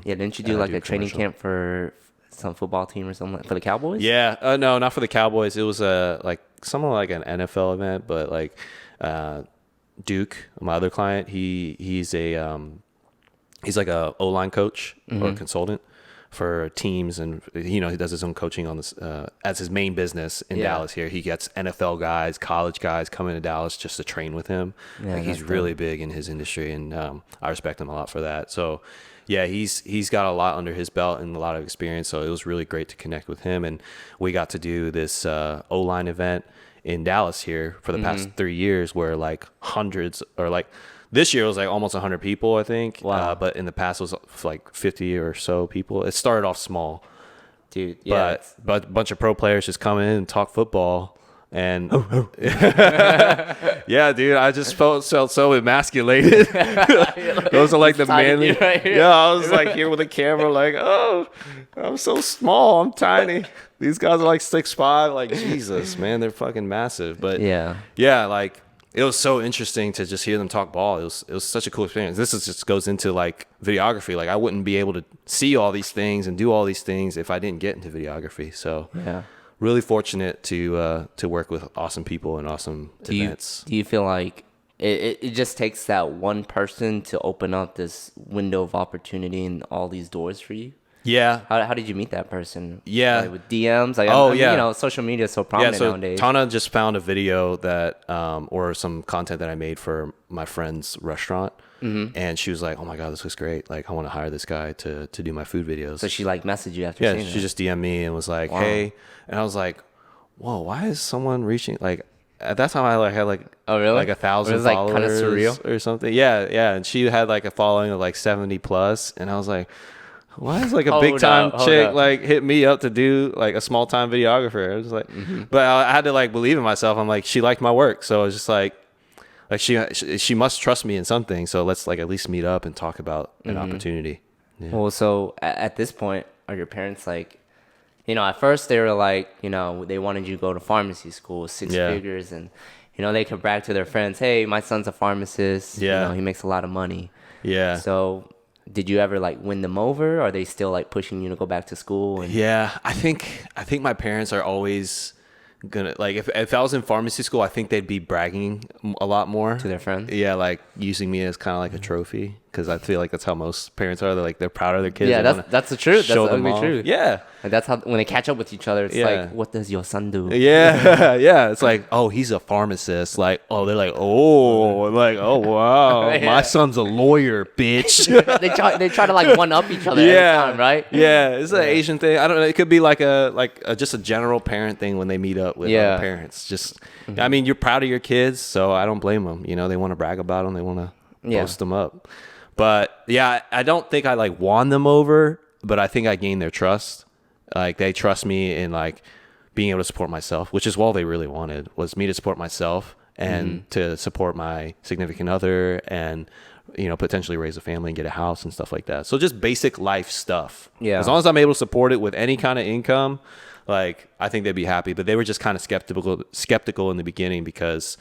didn't you do like a training camp for some football team or something, for the Cowboys? Yeah. No, not for the Cowboys. It was somewhat like an NFL event, but like Duke, my other client, he's like a O-line coach or a consultant for teams, and he does his own coaching on this as his main business in Dallas here. He gets NFL guys, college guys coming to Dallas just to train with him. Yeah, like he's really big in his industry, and I respect him a lot for that. So yeah, he's got a lot under his belt and a lot of experience, so it was really great to connect with him. And we got to do this O-line event in Dallas here for the past 3 years, where like hundreds, or like this year it was like almost 100 people, I think. Wow. But in the past it was like 50 or so people. It started off small. Dude, yeah. But a bunch of pro players just come in and talk football. And yeah, dude, I just felt so emasculated. Those are like the manly. Right, I was like here with a camera, like, oh, I'm so small, I'm tiny. These guys are like 6'5", like Jesus, man, they're fucking massive. But yeah, like it was so interesting to just hear them talk ball. It was such a cool experience. This just goes into like videography. Like I wouldn't be able to see all these things and do all these things if I didn't get into videography. So yeah. Really fortunate to work with awesome people and awesome events. Do you feel like it just takes that one person to open up this window of opportunity and all these doors for you? Yeah. How did you meet that person? Yeah. Like with DMs? Like, social media is so prominent nowadays. Tana just found a video that, or some content that I made for my friend's restaurant. And she was like, oh my God, this looks great. Like, I want to hire this guy to do my food videos. So she like messaged you after seeing it? Yeah, she just DM'd me and was like, hey. And I was like, whoa, why is someone reaching? Like, at that time, I had like, oh, really? Like 1,000 followers, kind of surreal or something. Yeah. And she had like a following of like 70 plus. And I was like, why is like a big time chick like hit me up to do like a small time videographer? I was like, but I had to like believe in myself. I'm like, she liked my work. So I was just like she must trust me in something. So let's like at least meet up and talk about an opportunity. Yeah. Well, so at this point, are your parents like, at first they were like, they wanted you to go to pharmacy school, 6 figures, and they can brag to their friends, hey, my son's a pharmacist. Yeah. He makes a lot of money. Yeah. So did you ever like win them over? Or are they still like pushing you to go back to school? Yeah, I think my parents are always gonna, like, if I was in pharmacy school, I think they'd be bragging a lot more To their friends? Yeah, like using me as kind of like a trophy, because I feel like that's how most parents are. They're proud of their kids. Yeah, that's the truth. That's the ugly truth. Yeah. Like that's how when they catch up with each other, it's like, what does your son do? Yeah, yeah. It's like, oh, he's a pharmacist. Like, oh, they're like, oh, like, oh, wow, Yeah. my son's a lawyer, bitch. they try to like one up each other every time, right? Yeah, it's an Asian thing. I don't know. It could be like just a general parent thing when they meet up with other parents. Just, I mean, you're proud of your kids, so I don't blame them. They want to brag about them. They want to post them up. But yeah, I don't think I like won them over, but I think I gained their trust. Like, they trust me in like being able to support myself, which is all they really wanted, was me to support myself and to support my significant other, and potentially raise a family and get a house and stuff like that. So just basic life stuff. Yeah. As long as I'm able to support it with any kind of income, like, I think they'd be happy. But they were just kind of skeptical in the beginning, because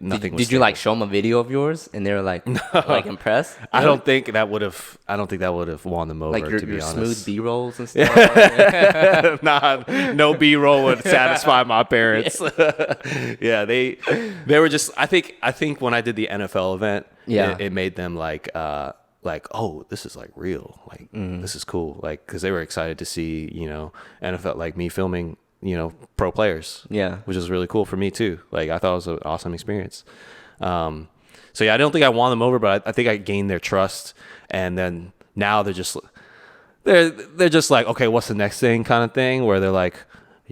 nothing was Did you like show them a video of yours and they were like like impressed? I don't think that would have won them over, Like to be your honest. smooth B-rolls and stuff. Nah, no B-roll would satisfy my parents. Yeah, they were just, I think when I did the NFL event, it made them like, oh, this is like real, like this is cool, like, because they were excited to see NFL, like me filming pro players, which is really cool for me too. Like, I thought it was an awesome experience. So yeah, I don't think I won them over, but I think I gained their trust, and then now they're just like, okay, what's the next thing, kind of thing, where they're like,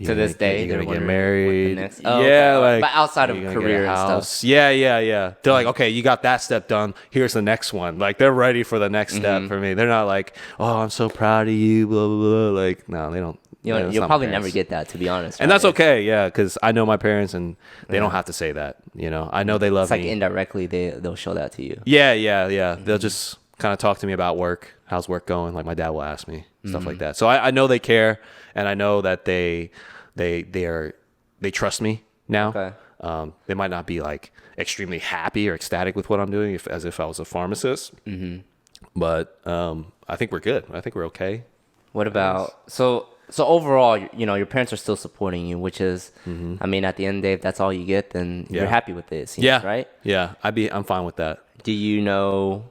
to this day, you're they're gonna get wondering married. what the next, Yeah, okay. like, but outside of you're gonna get career a and house. stuff. Yeah. They're like, okay, you got that step done. Here's the next one. Like, they're ready for the next step for me. They're not like, oh, I'm so proud of you, blah blah blah. Like, no, they don't. You'll probably never get that, to be honest. And that's okay, yeah, because I know my parents, and they don't have to say that. I know they love me. It's like indirectly they'll show that to you. Yeah. They'll just kind of talk to me about work. How's work going? Like, my dad will ask me stuff like that. So I know they care, and I know that they trust me now. Okay. They might not be like extremely happy or ecstatic with what I'm doing, as if I was a pharmacist. But I think we're good. I think we're okay. What about so overall, your parents are still supporting you, which is, I mean, at the end of the day, if that's all you get, then you're happy with it, seems, right? Yeah, I'm fine with that. Do you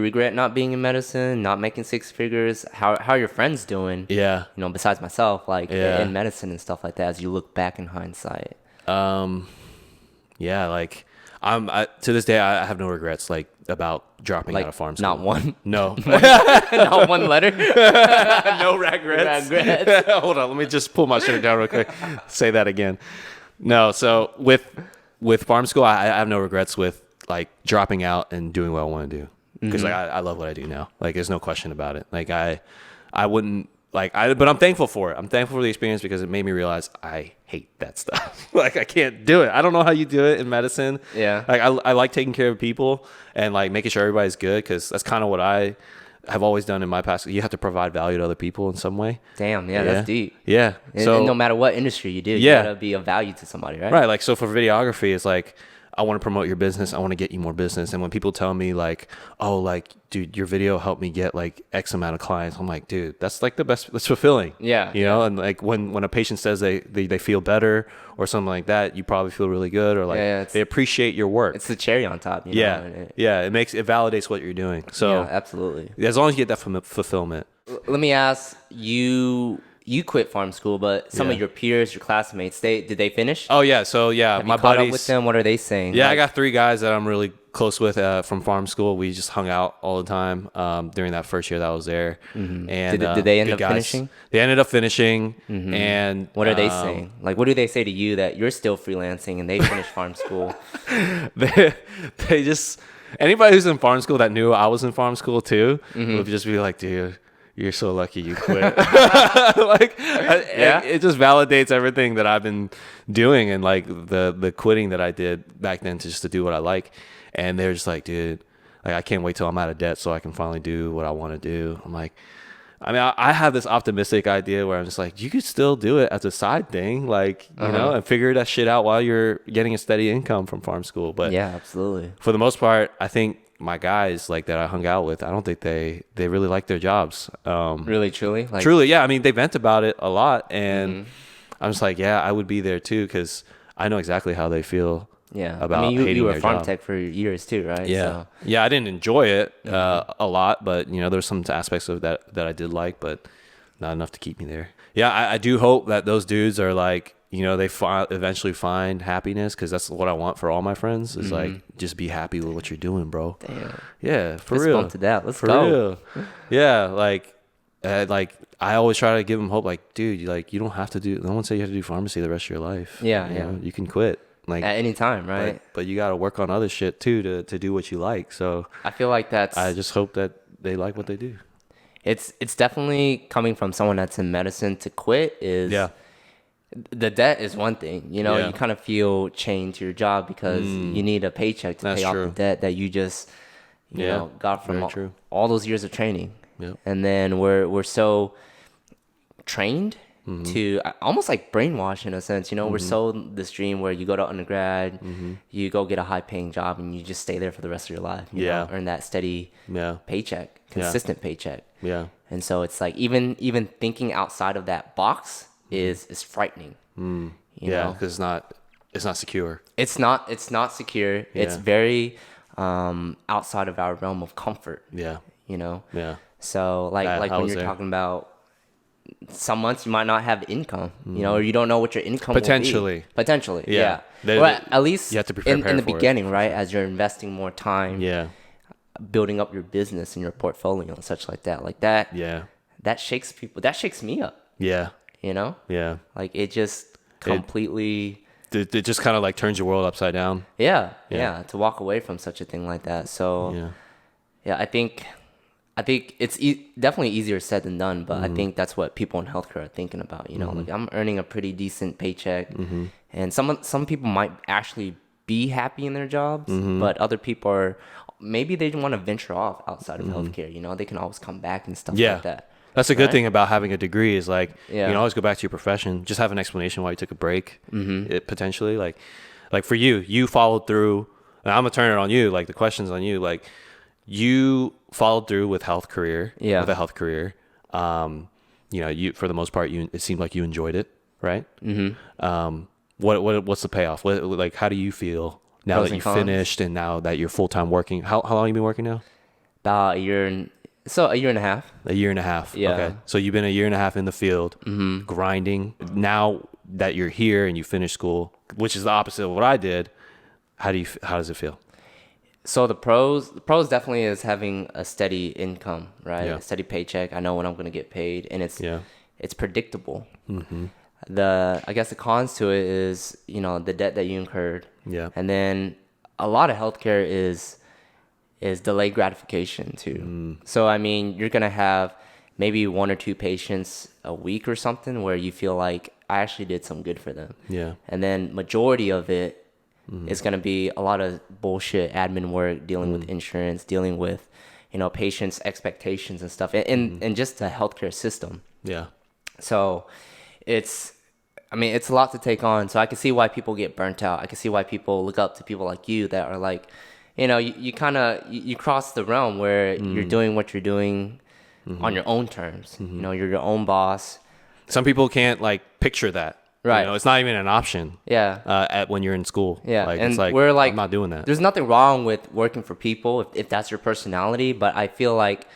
regret not being in medicine, not making six figures? How are your friends doing? Yeah. Besides myself, like in medicine and stuff like that, as you look back in hindsight. Yeah, like, to this day, I have no regrets, like, about dropping out of farm school. Not one? No. Not one letter? No regrets. Hold on, let me just pull my shirt down real quick. Say that again. No, so with farm school, I have no regrets with like dropping out and doing what I want to do, because like I love what I do now. Like, there's no question about it. Like, I wouldn't but I'm thankful for it. I'm thankful for the experience, because it made me realize I hate that stuff. Like, I can't do it. I don't know how you do it in medicine. Yeah. Like, I like taking care of people and like making sure everybody's good, because that's kind of what I have always done in my past. You have to provide value to other people in some way. Damn, yeah, that's deep. Yeah. And no matter what industry you do, you gotta be of value to somebody, right? Right. Like, so for videography, it's like, I want to promote your business. I want to get you more business. And when people tell me like, oh, like, dude, your video helped me get like X amount of clients, I'm like, dude, that's like the best. That's fulfilling. Yeah. And like when a patient says they feel better or something like that, you probably feel really good, or like they appreciate your work. It's the cherry on top. It validates what you're doing. So yeah, absolutely. As long as you get that fulfillment. Let me ask you. You quit farm school, but some of your peers, your classmates, did they finish? Oh yeah, so yeah, Have my you caught buddies. up with them? What are they saying? Yeah, I got 3 guys that I'm really close with from farm school. We just hung out all the time during that first year that I was there. And did they end up finishing? They ended up finishing. And what are they saying? Like, what do they say to you that you're still freelancing and they finished farm school? they just, anybody who's in farm school that knew I was in farm school too would just be like, dude, you're so lucky you quit. It just validates everything that I've been doing, and like the quitting that I did back then to do what I like. And they're just like, dude, like, I can't wait till I'm out of debt so I can finally do what I want to do. I'm like, I mean, I have this optimistic idea where I'm just like, you could still do it as a side thing, like, you know, and figure that shit out while you're getting a steady income from farm school. But yeah, absolutely. for the most part, I think my guys like that I hung out with, I don't think they really like their jobs. Really, truly? Like, Truly, yeah. I mean, they vent about it a lot. And I'm just like, yeah, I would be there too, because I know exactly how they feel. Yeah, About I mean, hating you were their farm job. tech for years too, right? Yeah, So, yeah. I didn't enjoy it a lot, but you know, there's some aspects of that I did like, but not enough to keep me there. Yeah, I do hope that those dudes are like, you know, they eventually find happiness, because that's what I want for all my friends. Is like, just be happy with what you're doing, bro. damn. Yeah, for Fist real. bump to that. Let's For go. real. Yeah, like I always try to give them hope. Like, dude, you don't have to do. No one said you have to do pharmacy the rest of your life. Yeah, you yeah. know, you can quit. Like At any time, right? but you got to work on other shit too to do what you like. So I feel like that's I just hope that they like what they do. it's definitely coming from someone that's in medicine to quit is the debt is one thing, you know. Yeah. You kind of feel chained to your job because you need a paycheck to That's pay off true. the debt that you just you Yeah, know got from very true. all those years of training. Yep. And then we're so trained to almost like brainwashed in a sense, you know. We're sold this dream where you go to undergrad, you go get a high paying job, and you just stay there for the rest of your life, you know, earn that steady paycheck, consistent paycheck. Yeah. And so it's like even thinking outside of that box is frightening. You know, because it's not secure. it's not secure. It's very outside of our realm of comfort. Yeah. You know. Yeah. So like I when was you're there. talking about some months you might not have income, you know, or you don't know what your income Potentially. will be. Potentially. Yeah. Yeah. Well, at least you have to be in prepared the for it. beginning, right? As you're investing more time, Yeah. building up your business and your portfolio and such like that. Like that. Yeah. That shakes people. That shakes me up. Yeah. You know. Yeah. Like it just completely. It just kind of like turns your world upside down. Yeah. To walk away from such a thing like that. So. Yeah. I think it's definitely easier said than done, but I think that's what people in healthcare are thinking about. You know, like I'm earning a pretty decent paycheck, and some people might actually be happy in their jobs, but other people are maybe they want to venture off outside of healthcare. You know, they can always come back and stuff like that. That's a good Right? thing about having a degree is like you Yeah. can always go back to your profession. Just have an explanation why you took a break. It potentially like for you followed through. And I'm gonna turn it on you. Like the question's on you. Like you followed through with health career. Yeah. With a health career. You know, you for the most part, it seemed like you enjoyed it, right? What's the payoff? Like how do you feel now Pros that and you cons. finished and now that you're full time working? How long have you been working now? About a year and a half. A year and a half. Yeah. Okay. So you've been a year and a half in the field, grinding. Now that you're here and you finish school, which is the opposite of what I did, how does it feel? So the pros definitely is having a steady income, right? Yeah. A steady paycheck. I know when I'm going to get paid, and it's predictable. I guess the cons to it is, you know, the debt that you incurred. Yeah. And then a lot of healthcare is delayed gratification too. So I mean, you're gonna have maybe 1 or 2 patients a week or something where you feel like I actually did some good for them. Yeah. And then majority of it is gonna be a lot of bullshit admin work, dealing with insurance, dealing with, you know, patients' expectations and stuff, and just the healthcare system. Yeah. So it's a lot to take on. So I can see why people get burnt out. I can see why people look up to people like you that are like, you know, you kind of, you cross the realm where you're doing what you're doing on your own terms. You know, you're your own boss. Some people can't like picture that. Right. You know, it's not even an option. Yeah. When you're in school. Yeah. Like, and it's like, we're like, I'm not doing that. There's nothing wrong with working for people if that's your personality, but I feel like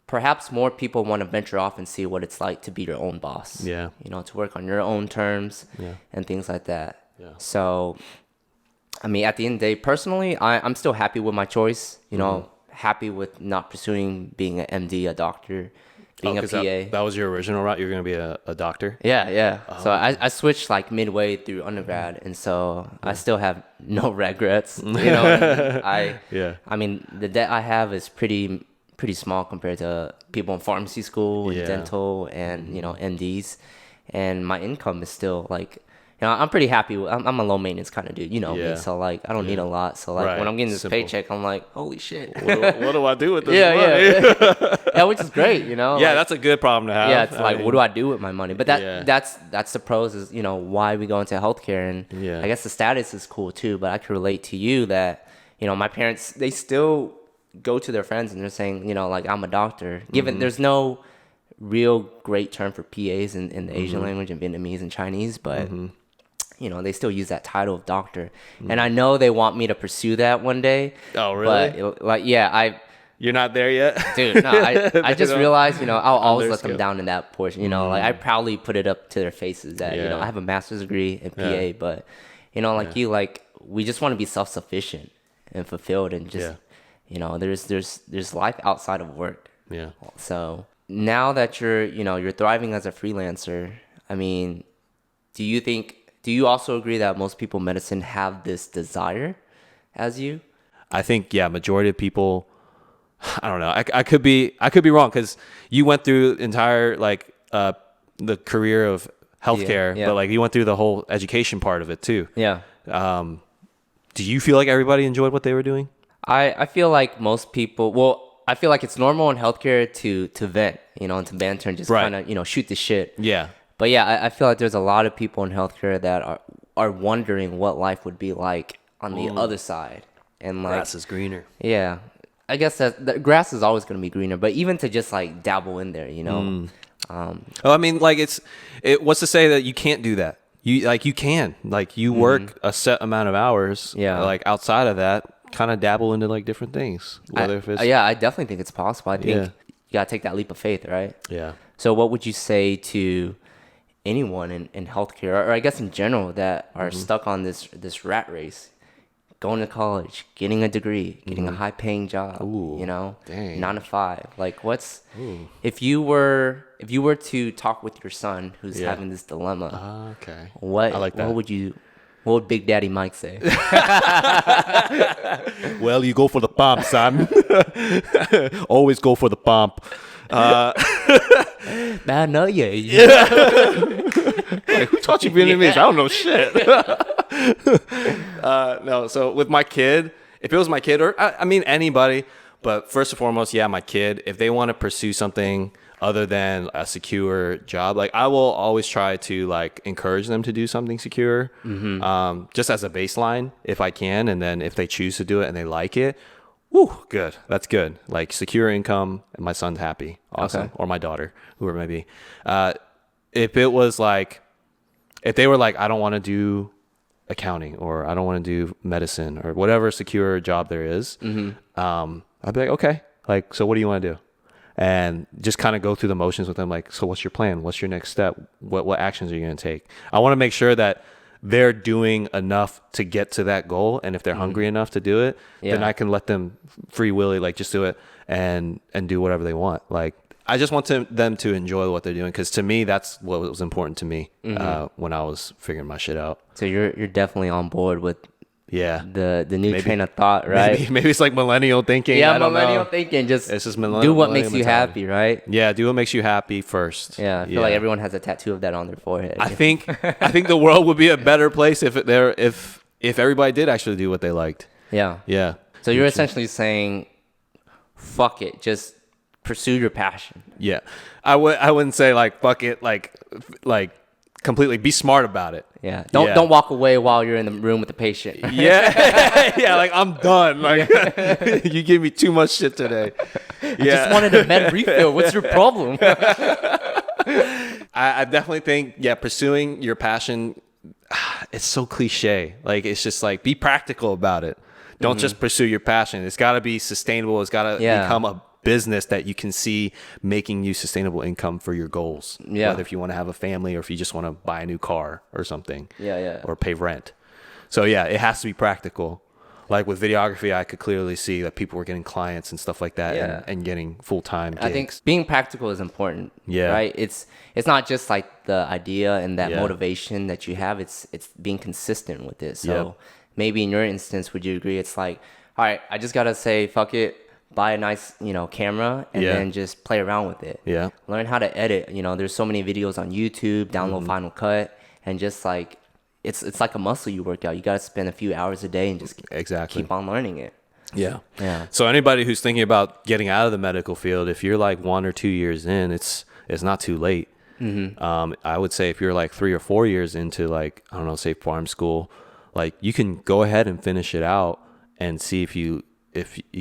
perhaps more people want to venture off and see what it's like to be your own boss. Yeah. You know, to work on your own terms and things like that. Yeah. So, I mean, at the end of the day, personally, I'm still happy with my choice. You know, happy with not pursuing being an MD, a doctor, being a 'cause PA. that was your original route. You're going to be a doctor. Yeah. So I switched like midway through undergrad, and so I still have no regrets. You know, I mean, the debt I have is pretty small compared to people in pharmacy school and dental and, you know, MDs, and my income is still like, I'm pretty happy. I'm a low maintenance kind of dude, you know me. Yeah. So like, I don't need a lot. So like, Right. when I'm getting this Simple. paycheck, I'm like, holy shit. What do I do with this yeah, yeah, which is great, you know. Yeah, like, that's a good problem to have. yeah, it's I like, mean, what do I do with my money? But Yeah. that's the pros is, you know, why we go into healthcare. And Yeah. I guess the status is cool too. But I can relate to you that, you know, my parents, they still go to their friends and they're saying, you know, like, I'm a doctor. Given there's no real great term for PAs in the Asian language and Vietnamese and Chinese, but you know, they still use that title of doctor. And I know they want me to pursue that one day. Oh, really? But like, yeah, You're not there yet? dude, no, I just realized, you know, I'll always let them skill. down in that portion. You know, like, I proudly put it up to their faces that, you know, Yeah. I have a master's degree in PA, Yeah. but, you know, like you, like, we just want to be self-sufficient and fulfilled, and just, you know, there's life outside of work. Yeah. So now that you're thriving as a freelancer, I mean, do you also agree that most people in medicine have this desire as you? I think, majority of people, I don't know. I could be wrong, because you went through entire, like, the career of healthcare, Yeah. but like you went through the whole education part of it too. Yeah. Do you feel like everybody enjoyed what they were doing? I feel like most people, well, I feel like it's normal in healthcare to vent, you know, and to banter and just Right. kind of, you know, shoot the shit. Yeah. But yeah, I feel like there's a lot of people in healthcare that are wondering what life would be like on the other side. And like, Grass is greener. yeah, I guess that the grass is always going to be greener, but even to just like dabble in there, you know. I mean, like, what's to say that you can't do that? You can, like, you work a set amount of hours. Yeah. Like, outside of that, kind of dabble into like different things. Whether if it's I definitely think it's possible. I think Yeah. you got to take that leap of faith, right? Yeah. So what would you say to anyone in healthcare, or I guess in general, that are stuck on this rat race, going to college, getting a degree, getting a high paying job, you know, dang. 9 to 5. Like, if you were to talk with your son who's having this dilemma, Okay. what I like that. what would Big Daddy Mike say? Well, you go for the bump, son. Always go for the bump. I know you. Like, who taught you Vietnamese? I don't know shit. No, so with my kid, if it was my kid, or I mean anybody, but first and foremost, my kid, if they want to pursue something other than a secure job, like, I will always try to like encourage them to do something secure, just as a baseline if I can. And then if they choose to do it and they like it, woo, good. That's good. Like, secure income, and my son's happy. Awesome. Okay. Or my daughter, whoever it may be. If it was like, if they were like, I don't want to do accounting, or I don't want to do medicine, or whatever secure job there is, I'd be like, okay, like, so what do you want to do? And just kind of go through the motions with them. Like, so what's your plan? What's your next step? What actions are you going to take? I want to make sure that they're doing enough to get to that goal. And if they're hungry enough to do it, then I can let them free willy, like, just do it and do whatever they want. Like, I just want them to enjoy what they're doing. Cause to me, that's what was important to me, when I was figuring my shit out. So you're definitely on board with the new train of thought, right? Maybe it's like millennial thinking. Yeah, I don't millennial know. thinking. Just It's just do what makes millennial you mentality. happy, right? Yeah, do what makes you happy first. Yeah, I feel like everyone has a tattoo of that on their forehead. I think the world would be a better place if everybody did actually do what they liked. Yeah. Yeah. So you're essentially saying, fuck it, just pursue your passion. Yeah. I wouldn't say like fuck it, like completely. Be smart about it. Yeah. Don't walk away while you're in the room with the patient. Yeah. Yeah, like, I'm done. Like, you gave me too much shit today. I just wanted a med refill. What's your problem? I definitely think, pursuing your passion, it's so cliche. Like, it's just like, be practical about it. Don't just pursue your passion. It's got to be sustainable. It's got to become a business that you can see making you sustainable income for your goals. Yeah. Whether if you want to have a family, or if you just want to buy a new car or something. Yeah. Or pay rent. So it has to be practical. Like with videography, I could clearly see that people were getting clients and stuff like that, and getting full-time gigs. I think being practical is important. Yeah. Right? It's not just like the idea and that motivation that you have. It's being consistent with it. So maybe in your instance, would you agree? It's like, all right, I just got to say, fuck it. Buy a nice, camera, and then just play around with it. Yeah. Learn how to edit. There's so many videos on YouTube, download Final Cut, and just like, it's like a muscle you work out. You got to spend a few hours a day and just keep on learning it. Yeah. Yeah. So anybody who's thinking about getting out of the medical field, if you're like 1 or 2 years in, it's not too late. I would say if you're like 3 or 4 years into like, I don't know, say farm school, like you can go ahead and finish it out and see if you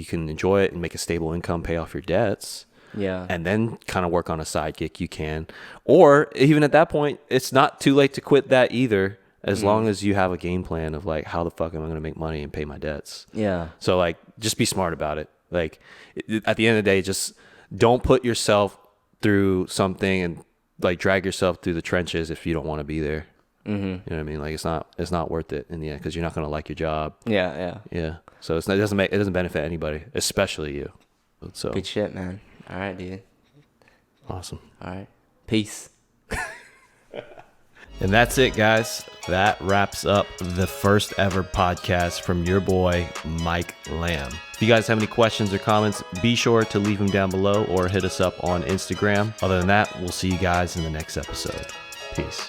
can enjoy it and make a stable income, pay off your debts. Yeah. And then kind of work on a side gig you can. Or even at that point, it's not too late to quit that either, as long as you have a game plan of like, how the fuck am I going to make money and pay my debts? Yeah. So like, just be smart about it. Like at the end of the day, just don't put yourself through something and like drag yourself through the trenches if you don't want to be there. You know what I mean? Like it's not worth it in the end, because you're not going to like your job. Yeah. So it doesn't benefit anybody, especially you. So Good shit, man. All right, dude. Awesome. All right. Peace. And that's it, guys. That wraps up the first ever podcast from your boy, Mike Lamb. If you guys have any questions or comments, be sure to leave them down below or hit us up on Instagram. Other than that, we'll see you guys in the next episode. Peace.